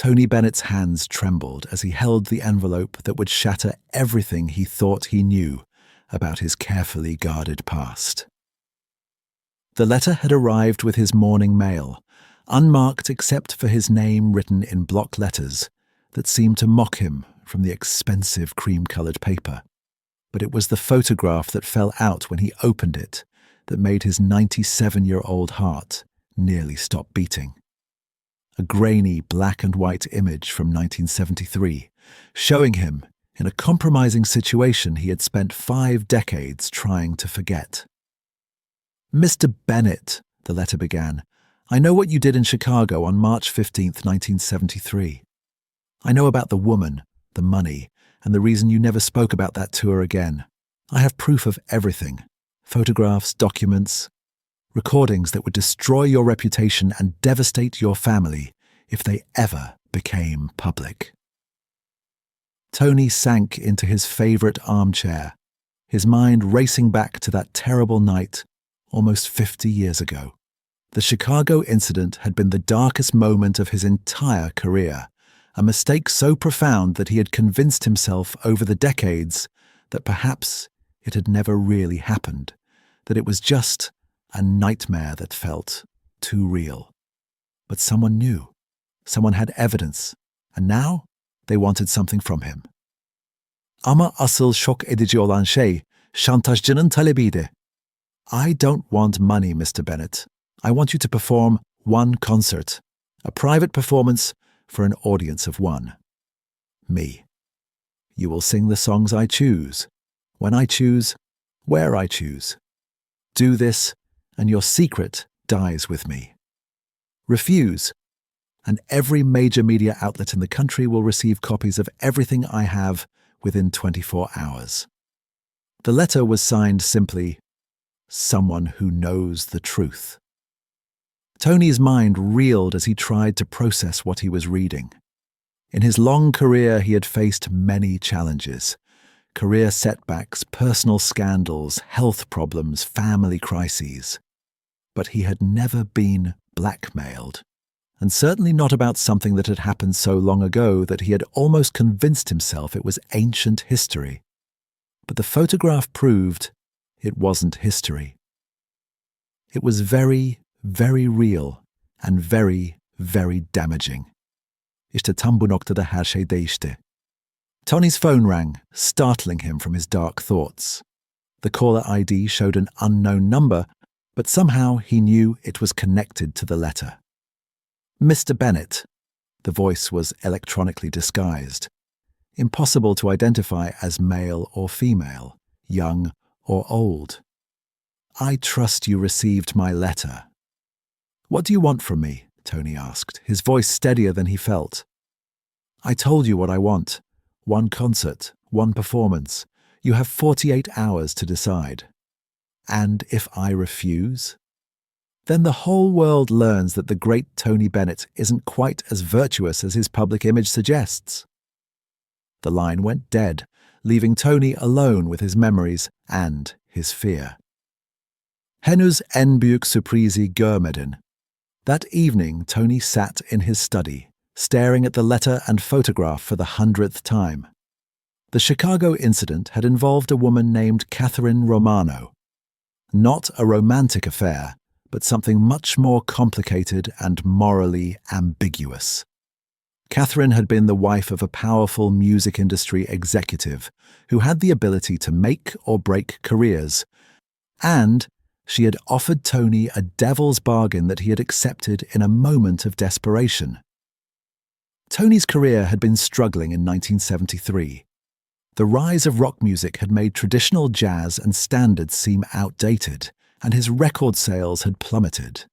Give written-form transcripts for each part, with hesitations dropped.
Tony Bennett's hands trembled as he held the envelope that would shatter everything he thought he knew about his carefully guarded past. The letter had arrived with his morning mail, unmarked except for his name written in block letters that seemed to mock him from the expensive cream-coloured paper. But it was the photograph that fell out when he opened it that made his 97-year-old heart nearly stop beating. A grainy black and white image from 1973, showing him in a compromising situation he had spent 5 decades trying to forget. "Mr. Bennett," the letter began, "I know what you did in Chicago on March 15th, 1973. I know about the woman, the money, and the reason you never spoke about that tour again. I have proof of everything. Photographs, documents, recordings that would destroy your reputation and devastate your family if they ever became public." Tony sank into his favorite armchair, his mind racing back to that terrible night almost 50 years ago. The Chicago incident had been the darkest moment of his entire career, a mistake so profound that he had convinced himself over the decades that perhaps it had never really happened, that it was just a nightmare that felt too real. But someone knew, someone had evidence, and now they wanted something from him. "Ama asıl şok edici olan şey, şantajcının talebiydi." "I don't want money, Mr. Bennett. I want you to perform one concert, a private performance for an audience of one. Me. You will sing the songs I choose, when I choose, where I choose. Do this, and your secret dies with me. Refuse, and every major media outlet in the country will receive copies of everything I have within 24 hours. The letter was signed simply, "Someone who knows the truth." Tony's mind reeled as he tried to process what he was reading. In his long career, he had faced many challenges: career setbacks, personal scandals, health problems, family crises. But he had never been blackmailed, and certainly not about something that had happened so long ago that he had almost convinced himself it was ancient history. But the photograph proved it wasn't history. It was very, very real and very, very damaging. İşte tam bu noktada her şey değişti. Tony's phone rang, startling him from his dark thoughts. The caller ID showed an unknown number, but somehow he knew it was connected to the letter. "Mr. Bennett." The voice was electronically disguised. Impossible to identify as male or female, young or old. "I trust you received my letter." "What do you want from me?" Tony asked, his voice steadier than he felt. "I told you what I want. One concert, one performance. You have 48 hours to decide. And if I refuse? Then the whole world learns that the great Tony Bennett isn't quite as virtuous as his public image suggests." The line went dead, leaving Tony alone with his memories and his fear. Henüz en büyük sürprizi görmedin. That evening, Tony sat in his study, staring at the letter and photograph for the 100th time. The Chicago incident had involved a woman named Catherine Romano. Not a romantic affair, but something much more complicated and morally ambiguous. Catherine had been the wife of a powerful music industry executive who had the ability to make or break careers, and she had offered Tony a devil's bargain that he had accepted in a moment of desperation. Tony's career had been struggling in 1973. The rise of rock music had made traditional jazz and standards seem outdated, and his record sales had plummeted.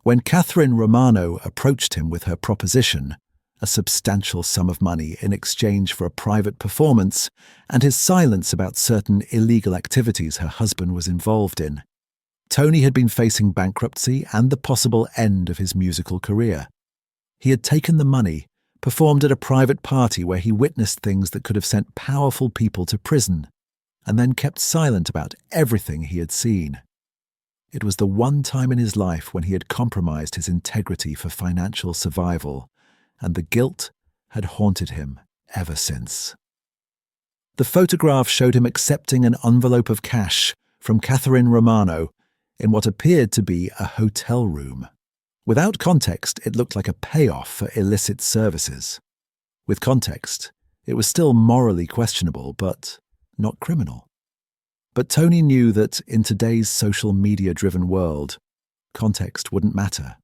When Catherine Romano approached him with her proposition, a substantial sum of money in exchange for a private performance, and his silence about certain illegal activities her husband was involved in, Tony had been facing bankruptcy and the possible end of his musical career. He had taken the money, performed at a private party where he witnessed things that could have sent powerful people to prison, and then kept silent about everything he had seen. It was the one time in his life when he had compromised his integrity for financial survival, and the guilt had haunted him ever since. The photograph showed him accepting an envelope of cash from Catherine Romano in what appeared to be a hotel room. Without context, it looked like a payoff for illicit services. With context, it was still morally questionable, but not criminal. But Tony knew that in today's social media-driven world, context wouldn't matter.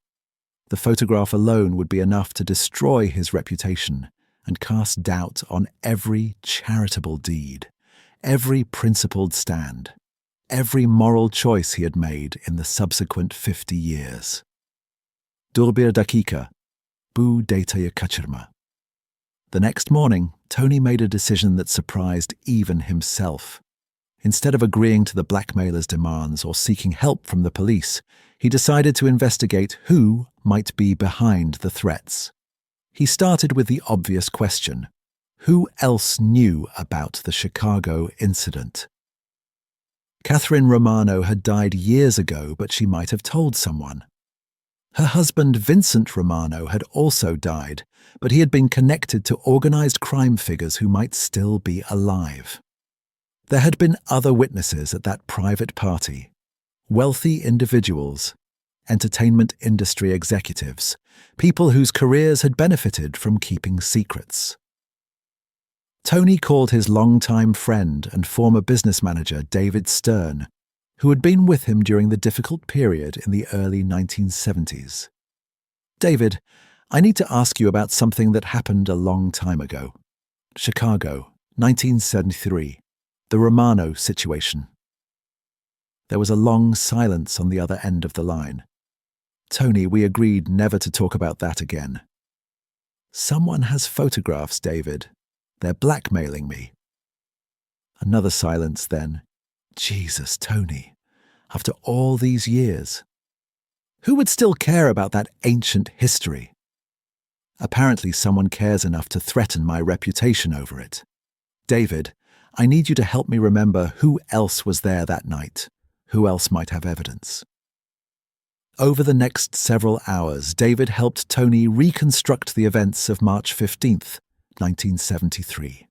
The photograph alone would be enough to destroy his reputation and cast doubt on every charitable deed, every principled stand, every moral choice he had made in the subsequent 50 years. Dur bir dakika, bu detayı kaçırma. The next morning, Tony made a decision that surprised even himself. Instead of agreeing to the blackmailer's demands or seeking help from the police, he decided to investigate who might be behind the threats. He started with the obvious question: who else knew about the Chicago incident? Catherine Romano had died years ago, but she might have told someone. Her husband, Vincent Romano, had also died, but he had been connected to organized crime figures who might still be alive. There had been other witnesses at that private party: wealthy individuals, entertainment industry executives, people whose careers had benefited from keeping secrets. Tony called his longtime friend and former business manager, David Stern, who had been with him during the difficult period in the early 1970s. "David, I need to ask you about something that happened a long time ago. Chicago, 1973. The Romano situation." There was a long silence on the other end of the line. "Tony, we agreed never to talk about that again." "Someone has photographs, David. They're blackmailing me." Another silence then. "Jesus, Tony, after all these years. Who would still care about that ancient history?" "Apparently someone cares enough to threaten my reputation over it. David, I need you to help me remember who else was there that night, who else might have evidence." Over the next several hours, David helped Tony reconstruct the events of March 15th, 1973.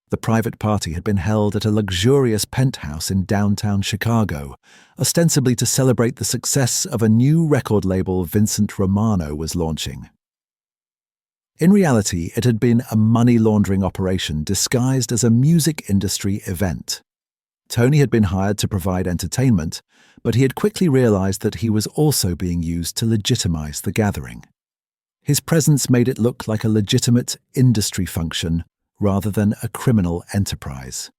The private party had been held at a luxurious penthouse in downtown Chicago, ostensibly to celebrate the success of a new record label Vincent Romano was launching. In reality, it had been a money laundering operation disguised as a music industry event. Tony had been hired to provide entertainment, but he had quickly realized that he was also being used to legitimize the gathering. His presence made it look like a legitimate industry function rather than a criminal enterprise.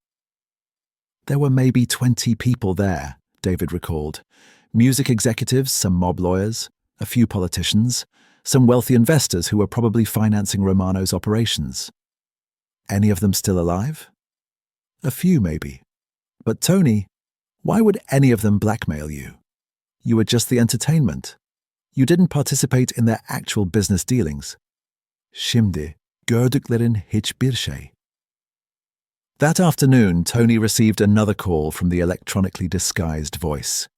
There were maybe 20 people there, David recalled. Music executives, some mob lawyers, a few politicians, some wealthy investors who were probably financing Romano's operations. Any of them still alive? A few, maybe. But Tony, why would any of them blackmail you? You were just the entertainment. You didn't participate in their actual business dealings. Şimdi gördüklerin hiçbir şey. That afternoon, Tony received another call from the electronically disguised voice.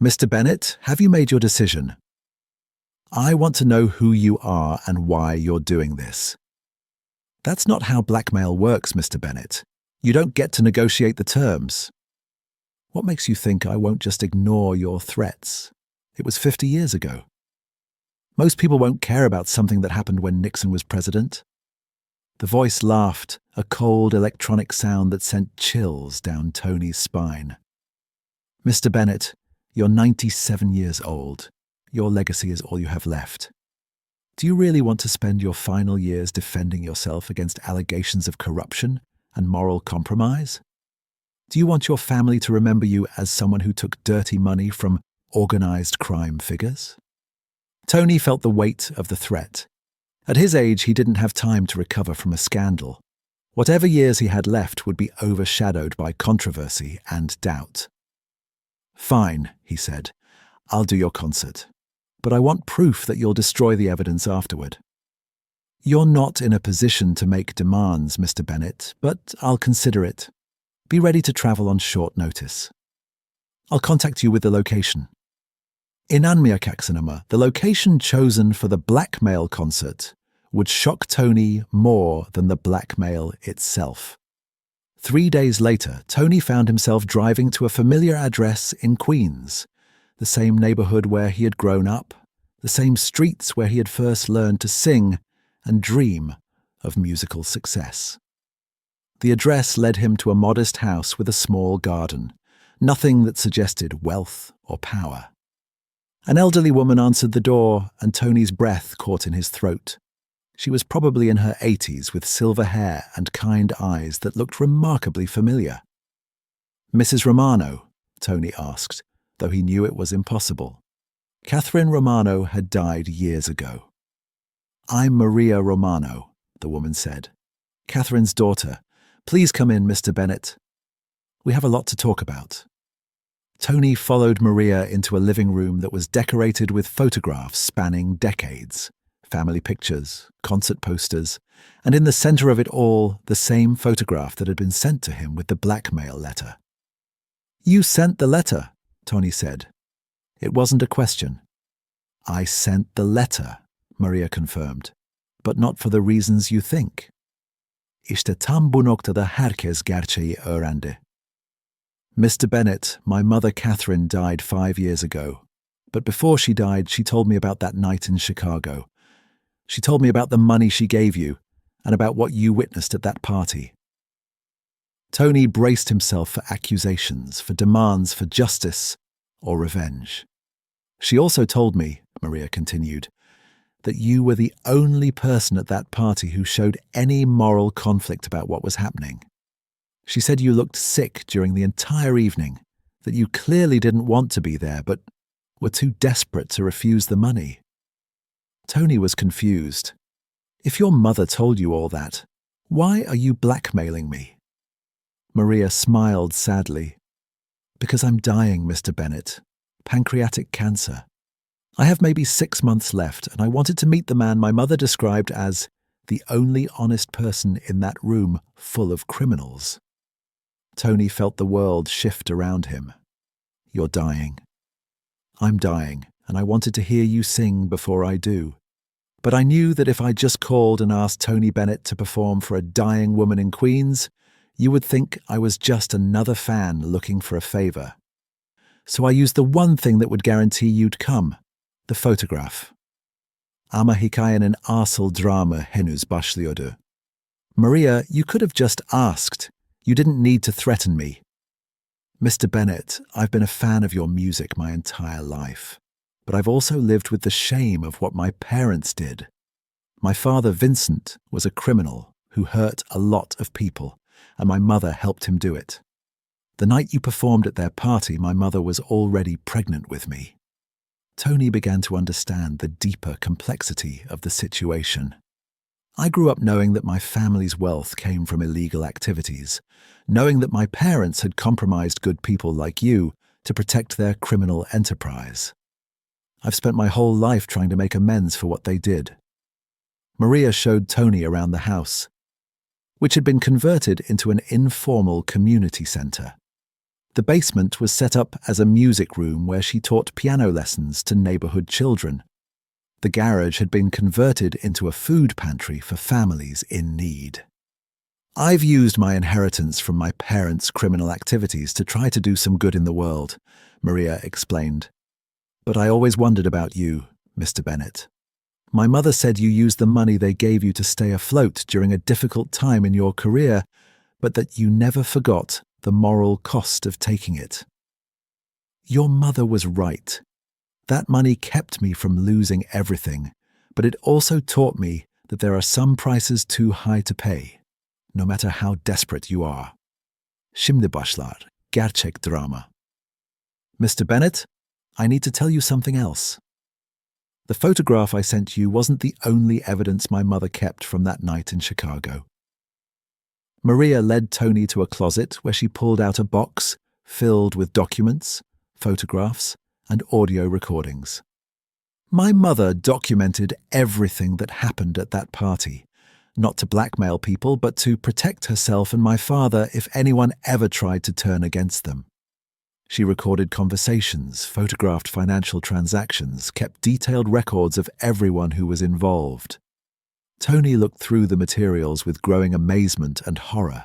"Mr. Bennett, have you made your decision? I want to know who you are and why you're doing this." "That's not how blackmail works, Mr. Bennett. You don't get to negotiate the terms." "What makes you think I won't just ignore your threats? It was 50 years ago. Most people won't care about something that happened when Nixon was president." The voice laughed, a cold electronic sound that sent chills down Tony's spine. "Mr. Bennett, you're 97 years old. Your legacy is all you have left. Do you really want to spend your final years defending yourself against allegations of corruption and moral compromise? Do you want your family to remember you as someone who took dirty money from organized crime figures?" Tony felt the weight of the threat. At his age, he didn't have time to recover from a scandal. Whatever years he had left would be overshadowed by controversy and doubt. "Fine," he said. "I'll do your concert. But I want proof that you'll destroy the evidence afterward." "You're not in a position to make demands, Mr. Bennett, but I'll consider it. Be ready to travel on short notice. I'll contact you with the location." In Anmiakaksanama, the location chosen for the BLACKMAIL concert would shock Tony more than the blackmail itself. 3 days later, Tony found himself driving to a familiar address in Queens, the same neighborhood where he had grown up, the same streets where he had first learned to sing and dream of musical success. The address led him to a modest house with a small garden, nothing that suggested wealth or power. An elderly woman answered the door, and Tony's breath caught in his throat. She was probably in her 80s with silver hair and kind eyes that looked remarkably familiar. "Mrs. Romano?" Tony asked, though he knew it was impossible. Catherine Romano had died years ago. "I'm Maria Romano," the woman said. "Catherine's daughter. Please come in, Mr. Bennett. We have a lot to talk about." Tony followed Maria into a living room that was decorated with photographs spanning decades, family pictures, concert posters, and in the center of it all, the same photograph that had been sent to him with the blackmail letter. "You sent the letter," Tony said. It wasn't a question. "I sent the letter," Maria confirmed, "but not for the reasons you think." "İşte tam bu noktada herkes gerçeği öğrendi." "Mr. Bennett, my mother Catherine died 5 years ago. But before she died, she told me about that night in Chicago. She told me about the money she gave you and about what you witnessed at that party." Tony braced himself for accusations, for demands for justice or revenge. "She also told me," Maria continued, "that you were the only person at that party who showed any moral conflict about what was happening. She said you looked sick during the entire evening, that you clearly didn't want to be there, but were too desperate to refuse the money." Tony was confused. "If your mother told you all that, why are you blackmailing me?" Maria smiled sadly. "Because I'm dying, Mr. Bennett. Pancreatic cancer. I have maybe 6 months left, and I wanted to meet the man my mother described as the only honest person in that room full of criminals." Tony felt the world shift around him. "You're dying. I'm dying, and I wanted to hear you sing before I do. But I knew that if I just called and asked Tony Bennett to perform for a dying woman in Queens, you would think I was just another fan looking for a favor. So I used the one thing that would guarantee you'd come, the photograph. Ama hikayenin asıl drama henüz başlıyordu. Maria, you could have just asked. You didn't need to threaten me. Mr. Bennett, I've been a fan of your music my entire life, but I've also lived with the shame of what my parents did. My father, Vincent, was a criminal who hurt a lot of people, and my mother helped him do it. The night you performed at their party, my mother was already pregnant with me." Tony began to understand the deeper complexity of the situation. "I grew up knowing that my family's wealth came from illegal activities, knowing that my parents had compromised good people like you to protect their criminal enterprise. I've spent my whole life trying to make amends for what they did." Maria showed Tony around the house, which had been converted into an informal community center. The basement was set up as a music room where she taught piano lessons to neighborhood children. The garage had been converted into a food pantry for families in need. "I've used my inheritance from my parents' criminal activities to try to do some good in the world," Maria explained. "But I always wondered about you, Mr. Bennett. My mother said you used the money they gave you to stay afloat during a difficult time in your career, but that you never forgot the moral cost of taking it. Your mother was right. That money kept me from losing everything, but it also taught me that there are some prices too high to pay, no matter how desperate you are. Şimdi başlar, gerçek drama. Mr. Bennett, I need to tell you something else. The photograph I sent you wasn't the only evidence my mother kept from that night in Chicago." Maria led Tony to a closet where she pulled out a box filled with documents, photographs, and audio recordings. "My mother documented everything that happened at that party, not to blackmail people, but to protect herself and my father if anyone ever tried to turn against them. She recorded conversations, photographed financial transactions, kept detailed records of everyone who was involved. Tony looked through the materials with growing amazement and horror.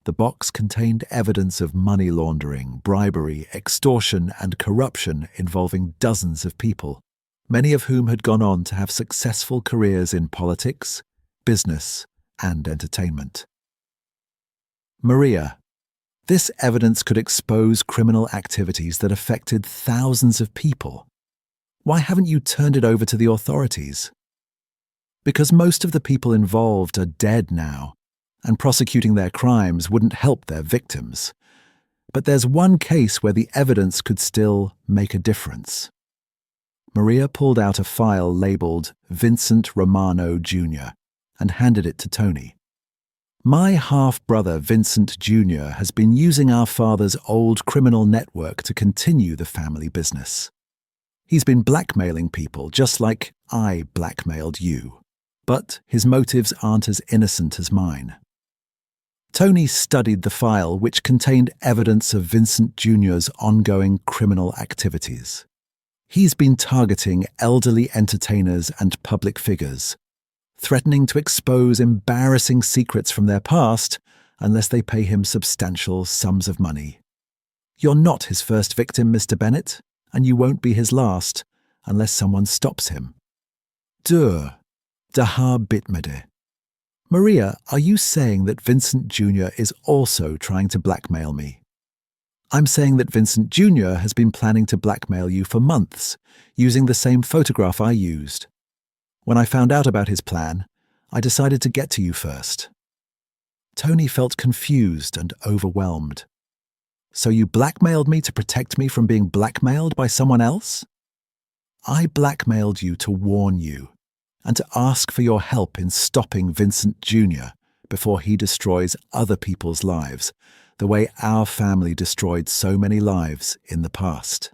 The box contained evidence of money laundering, bribery, extortion, and corruption involving dozens of people, many of whom had gone on to have successful careers in politics, business, and entertainment. Maria, this evidence could expose criminal activities that affected thousands of people. Why haven't you turned it over to the authorities? Because most of the people involved are dead now, and prosecuting their crimes wouldn't help their victims. But there's one case where the evidence could still make a difference. Maria pulled out a file labeled Vincent Romano Jr. and handed it to Tony. My half-brother Vincent Jr. has been using our father's old criminal network to continue the family business. He's been blackmailing people just like I blackmailed you. But his motives aren't as innocent as mine. Tony studied the file, which contained evidence of Vincent Jr.'s ongoing criminal activities. He's been targeting elderly entertainers and public figures, threatening to expose embarrassing secrets from their past unless they pay him substantial sums of money. You're not his first victim, Mr. Bennett, and you won't be his last unless someone stops him. Daha bitmedi. Maria, are you saying that Vincent Jr. is also trying to blackmail me? I'm saying that Vincent Jr. has been planning to blackmail you for months, using the same photograph I used. When I found out about his plan, I decided to get to you first. Tony felt confused and overwhelmed. So you blackmailed me to protect me from being blackmailed by someone else? I blackmailed you to warn you, and to ask for your help in stopping Vincent Jr. before he destroys other people's lives, the way our family destroyed so many lives in the past.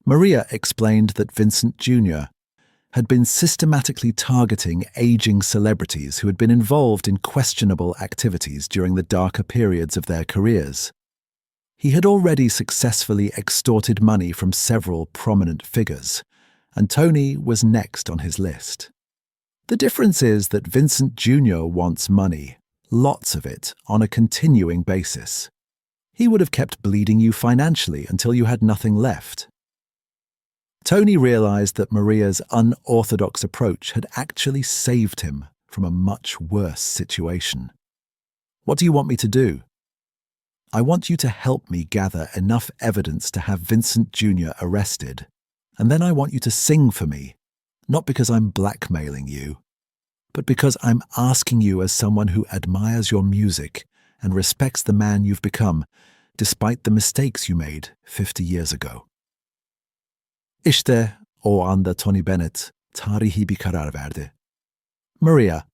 Maria explained that Vincent Jr. had been systematically targeting aging celebrities who had been involved in questionable activities during the darker periods of their careers. He had already successfully extorted money from several prominent figures, and Tony was next on his list. The difference is that Vincent Jr. wants money, lots of it, on a continuing basis. He would have kept bleeding you financially until you had nothing left. Tony realized that Maria's unorthodox approach had actually saved him from a much worse situation. What do you want me to do? I want you to help me gather enough evidence to have Vincent Jr. arrested. And then I want you to sing for me, not because I'm blackmailing you, but because I'm asking you as someone who admires your music and respects the man you've become, despite the mistakes you made 50 years ago. İşte o anda Tony Bennett tarihi bir karar verdi. Maria,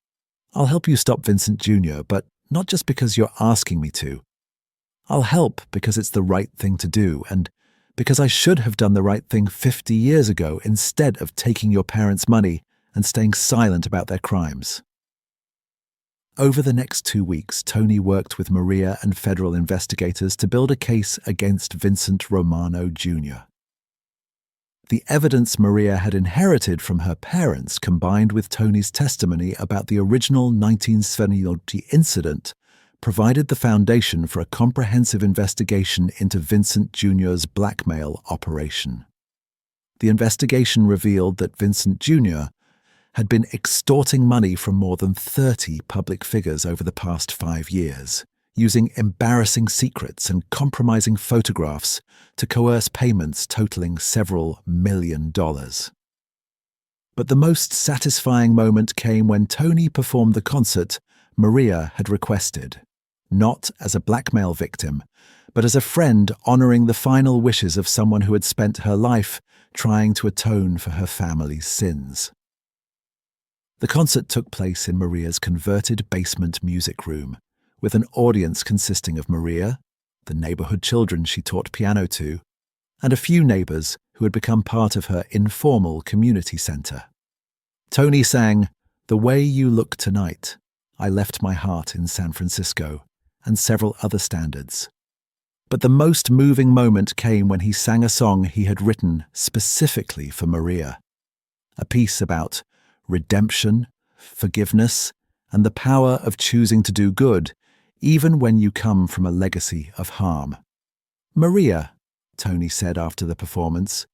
I'll help you stop Vincent Jr., but not just because you're asking me to. I'll help because it's the right thing to do, and because I should have done the right thing 50 years ago instead of taking your parents' money and staying silent about their crimes. Over the next 2 weeks, Tony worked with Maria and federal investigators to build a case against Vincent Romano Jr. The evidence Maria had inherited from her parents, combined with Tony's testimony about the original 1970 incident, provided the foundation for a comprehensive investigation into Vincent Jr.'s blackmail operation. The investigation revealed that Vincent Jr. had been extorting money from more than 30 public figures over the past 5 years, using embarrassing secrets and compromising photographs to coerce payments totaling several $1 million. But the most satisfying moment came when Tony performed the concert Maria had requested, not as a blackmail victim, but as a friend honoring the final wishes of someone who had spent her life trying to atone for her family's sins. The concert took place in Maria's converted basement music room, with an audience consisting of Maria, the neighborhood children she taught piano to, and a few neighbors who had become part of her informal community center. Tony sang, "The Way You Look Tonight, I Left My Heart in San Francisco," and several other standards. But the most moving moment came when he sang a song he had written specifically for Maria. A piece about redemption, forgiveness, and the power of choosing to do good, even when you come from a legacy of harm. "Maria," Tony said after the performance,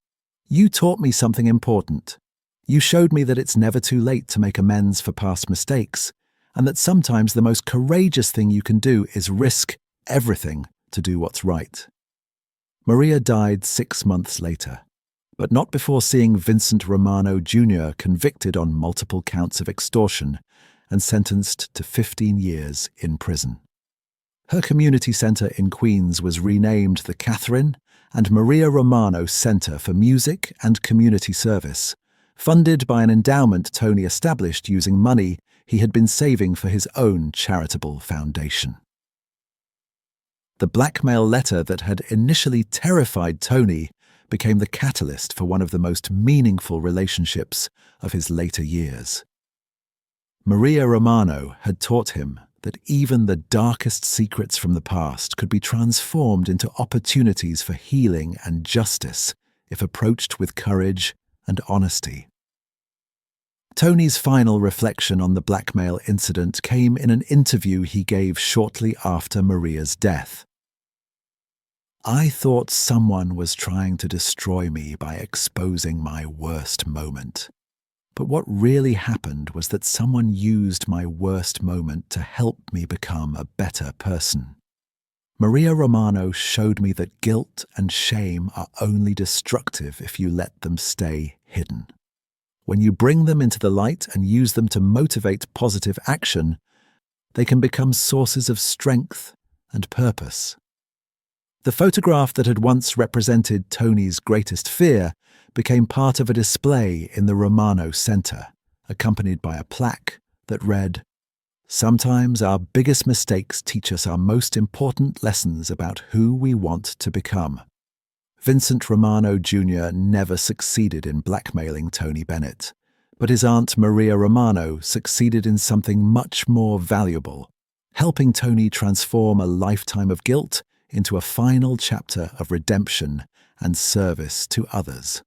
"you taught me something important. You showed me that it's never too late to make amends for past mistakes, and that sometimes the most courageous thing you can do is risk everything to do what's right." Maria died 6 months later, but not before seeing Vincent Romano Jr. convicted on multiple counts of extortion and sentenced to 15 years in prison. Her community center in Queens was renamed the Catherine and Maria Romano Center for Music and Community Service, funded by an endowment Tony established using money he had been saving for his own charitable foundation. The blackmail letter that had initially terrified Tony became the catalyst for one of the most meaningful relationships of his later years. Maria Romano had taught him that even the darkest secrets from the past could be transformed into opportunities for healing and justice if approached with courage and honesty. Tony's final reflection on the blackmail incident came in an interview he gave shortly after Maria's death. "I thought someone was trying to destroy me by exposing my worst moment. But what really happened was that someone used my worst moment to help me become a better person. Maria Romano showed me that guilt and shame are only destructive if you let them stay hidden. When you bring them into the light and use them to motivate positive action, they can become sources of strength and purpose." The photograph that had once represented Tony's greatest fear became part of a display in the Romano Center, accompanied by a plaque that read, "Sometimes our biggest mistakes teach us our most important lessons about who we want to become." Vincent Romano Jr. never succeeded in blackmailing Tony Bennett, but his aunt Maria Romano succeeded in something much more valuable, helping Tony transform a lifetime of guilt into a final chapter of redemption and service to others.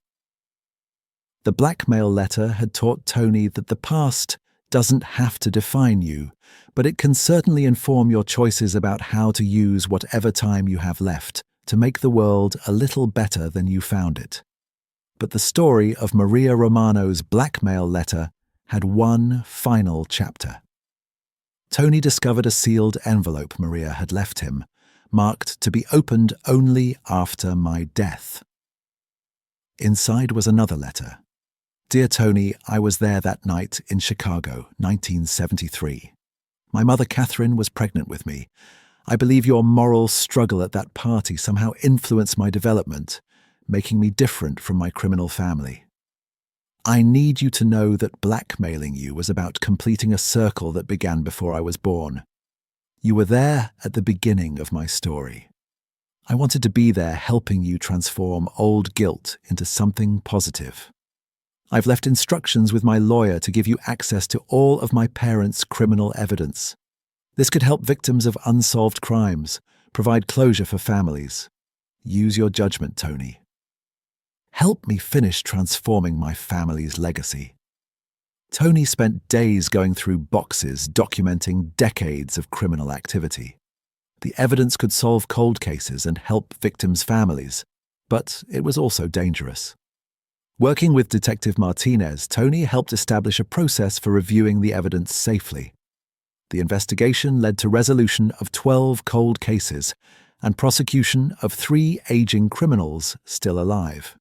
The blackmail letter had taught Tony that the past doesn't have to define you, but it can certainly inform your choices about how to use whatever time you have left to make the world a little better than you found it. But the story of Maria Romano's blackmail letter had one final chapter. Tony discovered a sealed envelope Maria had left him, marked to be opened only after my death. Inside was another letter. "Dear Tony, I was there that night in Chicago, 1973. My mother Catherine was pregnant with me. I believe your moral struggle at that party somehow influenced my development, making me different from my criminal family. I need you to know that blackmailing you was about completing a circle that began before I was born. You were there at the beginning of my story. I wanted to be there helping you transform old guilt into something positive. I've left instructions with my lawyer to give you access to all of my parents' criminal evidence. This could help victims of unsolved crimes, provide closure for families. Use your judgment, Tony. Help me finish transforming my family's legacy." Tony spent days going through boxes documenting decades of criminal activity. The evidence could solve cold cases and help victims' families, but it was also dangerous. Working with Detective Martinez, Tony helped establish a process for reviewing the evidence safely. The investigation led to resolution of 12 cold cases and prosecution of 3 aging criminals still alive.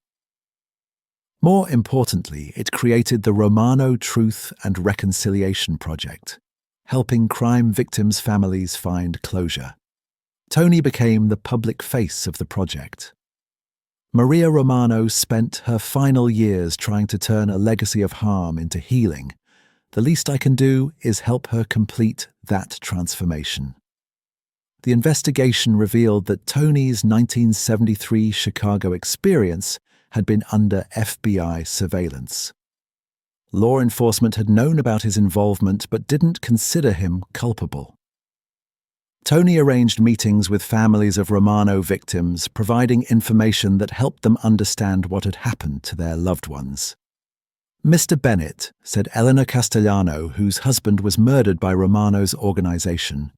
More importantly, it created the Romano Truth and Reconciliation Project, helping crime victims' families find closure. Tony became the public face of the project. Maria Romano spent her final years trying to turn a legacy of harm into healing. The least I can do is help her complete that transformation. The investigation revealed that Tony's 1973 Chicago experience had been under FBI surveillance. Law enforcement had known about his involvement but didn't consider him culpable. Tony arranged meetings with families of Romano victims, providing information that helped them understand what had happened to their loved ones. "Mr. Bennett," said Eleanor Castellano, whose husband was murdered by Romano's organization,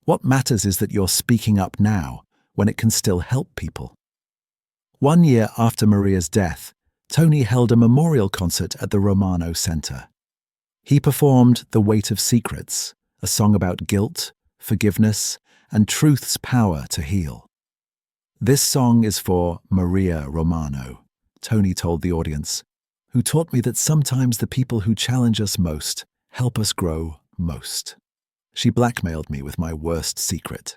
"what matters is that you're speaking up now, when it can still help people." 1 year after Maria's death, Tony held a memorial concert at the Romano Center. He performed "The Weight of Secrets," a song about guilt, forgiveness, and truth's power to heal. "This song is for Maria Romano," Tony told the audience, "who taught me that sometimes the people who challenge us most help us grow most. She blackmailed me with my worst secret,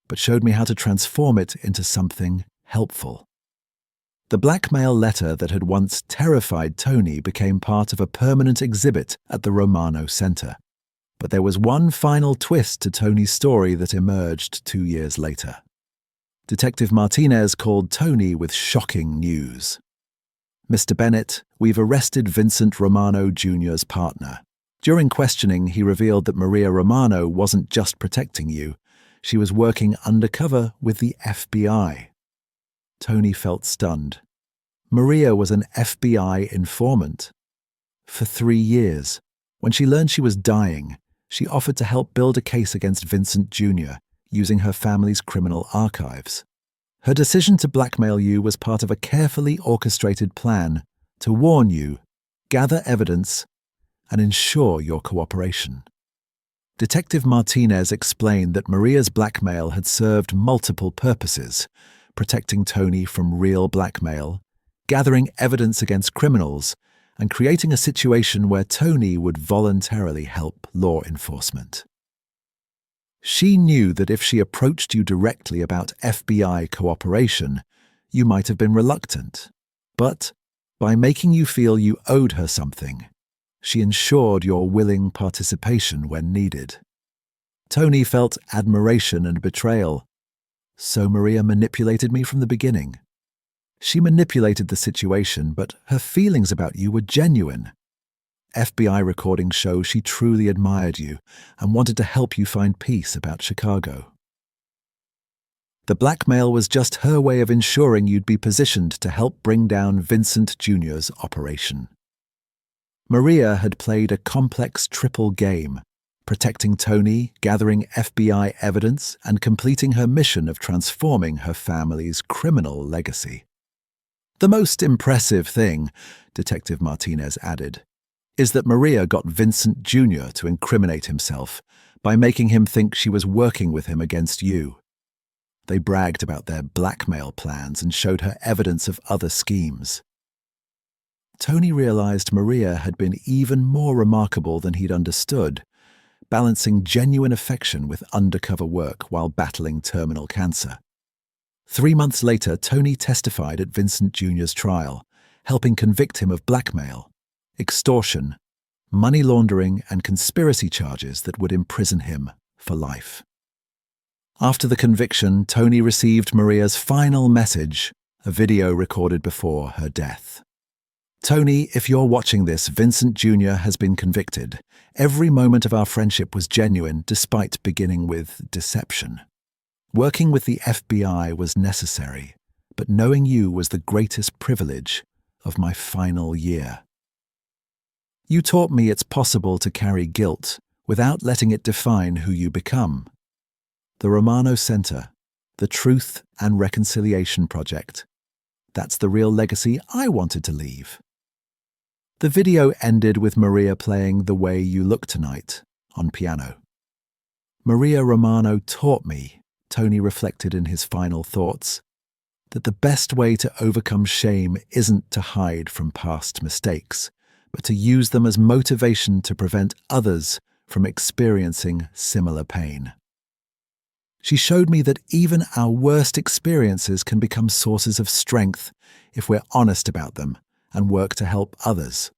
but showed me how to transform it into something helpful." The blackmail letter that had once terrified Tony became part of a permanent exhibit at the Romano Center. But there was one final twist to Tony's story that emerged 2 years later. Detective Martinez called Tony with shocking news. "Mr. Bennett, we've arrested Vincent Romano Jr.'s partner. During questioning, he revealed that Maria Romano wasn't just protecting you. She was working undercover with the FBI." Tony felt stunned. Maria was an FBI informant. For 3 years, when she learned she was dying, she offered to help build a case against Vincent Jr. using her family's criminal archives. Her decision to blackmail you was part of a carefully orchestrated plan to warn you, gather evidence, and ensure your cooperation. Detective Martinez explained that Maria's blackmail had served multiple purposes: protecting Tony from real blackmail, gathering evidence against criminals, and creating a situation where Tony would voluntarily help law enforcement. She knew that if she approached you directly about FBI cooperation, you might have been reluctant. But by making you feel you owed her something, she ensured your willing participation when needed. Tony felt admiration and betrayal. "So Maria manipulated me from the beginning." She manipulated the situation, but her feelings about you were genuine. FBI recordings show she truly admired you and wanted to help you find peace about Chicago. The blackmail was just her way of ensuring you'd be positioned to help bring down Vincent Jr.'s operation. Maria had played a complex triple game, protecting Tony, gathering FBI evidence, and completing her mission of transforming her family's criminal legacy. "The most impressive thing," Detective Martinez added, "is that Maria got Vincent Jr. to incriminate himself by making him think she was working with him against you. They bragged about their blackmail plans and showed her evidence of other schemes." Tony realized Maria had been even more remarkable than he'd understood, balancing genuine affection with undercover work while battling terminal cancer. 3 months later, Tony testified at Vincent Jr.'s trial, helping convict him of blackmail, extortion, money laundering, and conspiracy charges that would imprison him for life. After the conviction, Tony received Maria's final message, a video recorded before her death. "Tony, if you're watching this, Vincent Jr. has been convicted. Every moment of our friendship was genuine, despite beginning with deception. Working with the FBI was necessary, but knowing you was the greatest privilege of my final year. You taught me it's possible to carry guilt without letting it define who you become. The Romano Center, the Truth and Reconciliation Project. That's the real legacy I wanted to leave." The video ended with Maria playing "The Way You Look Tonight" on piano. "Maria Romano taught me," Tony reflected in his final thoughts, "that the best way to overcome shame isn't to hide from past mistakes, but to use them as motivation to prevent others from experiencing similar pain. She showed me that even our worst experiences can become sources of strength if we're honest about them and work to help others."